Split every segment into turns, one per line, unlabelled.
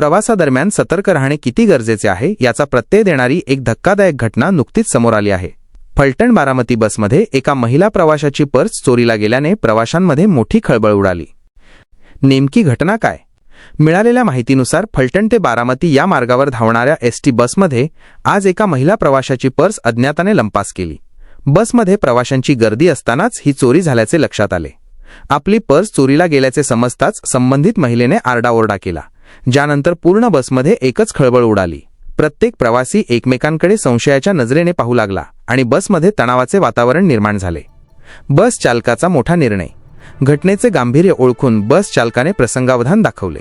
प्रवासादरम्यान सतर्क राहणे किती गरजेचे आहे याचा प्रत्यय देणारी एक धक्कादायक घटना नुकतीच समोर आली आहे। फलटण बारामती बसमध्ये एका महिला प्रवाशाची पर्स चोरीला गेल्याने प्रवाशांमध्ये मोठी खळबळ उडाली। नेमकी घटना काय? मिळालेल्या माहितीनुसार फलटण ते बारामती या मार्गावर धावणाऱ्या एसटी बसमध्ये आज एका महिला प्रवाशाची पर्स अज्ञाताने लंपास केली। बसमध्ये प्रवाशांची गर्दी असतानाच ही चोरी झाल्याचे लक्षात आले। आपली पर्स चोरीला गेल्याचे समजताच संबंधित महिलेने आरडाओरडा केला, ज्यानंतर पूर्ण बसमध्ये एकच खळबळ उडाली। प्रत्येक प्रवासी एकमेकांकडे संशयाच्या नजरेने पाहू लागला आणि बसमध्ये तणावाचे वातावरण निर्माण झाले। बस चालकाचा मोठा निर्णय। घटनेचे गांभीर्य ओळखून बस चालकाने प्रसंगावधान दाखवले।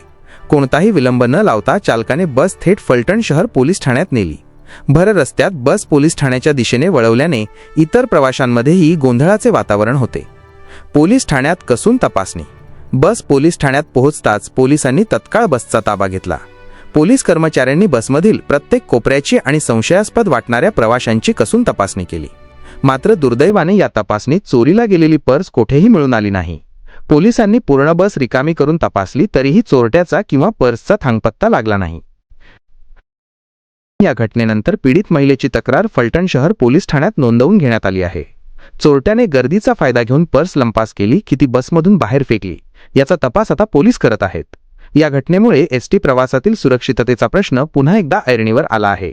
कोणताही विलंब न लावता चालकाने बस थेट फलटण शहर पोलीस ठाण्यात नेली। भर रस्त्यात बस पोलीस ठाण्याच्या दिशेने वळवल्याने इतर प्रवाशांमध्येही गोंधळाचे वातावरण होते। पोलीस ठाण्यात कसून तपासणी। बस पोलीस ठाण्यात पोहोचताच पोलिसांनी तत्काळ बसचा ताबा घेतला। पोलीस कर्मचाऱ्यांनी बसमधील प्रत्येक कोपऱ्याची आणि संशयास्पद वाटणाऱ्या प्रवाशांची कसून तपासणी केली। मात्र दुर्दैवाने या तपासणीत चोरीला गेलेली पर्स कोठेही मिळून आली नाही। पोलिसांनी पूर्ण बस रिकामी करून तपासली तरीही चोरट्याचा किंवा पर्सचा थांगपत्ता लागला नाही। या घटनेनंतर पीडित महिलेची तक्रार फलटण शहर पोलीस ठाण्यात नोंदवून घेण्यात आली आहे। चोरट्याने गर्दीचा फायदा घेऊन पर्स लंपास केली की ती बसमधून बाहेर फेकली याचा तपास आता पोलीस करत आहेत। या घटनेमुळे एसटी प्रवासातील सुरक्षिततेचा प्रश्न पुन्हा एकदा ऐरणीवर आला आहे।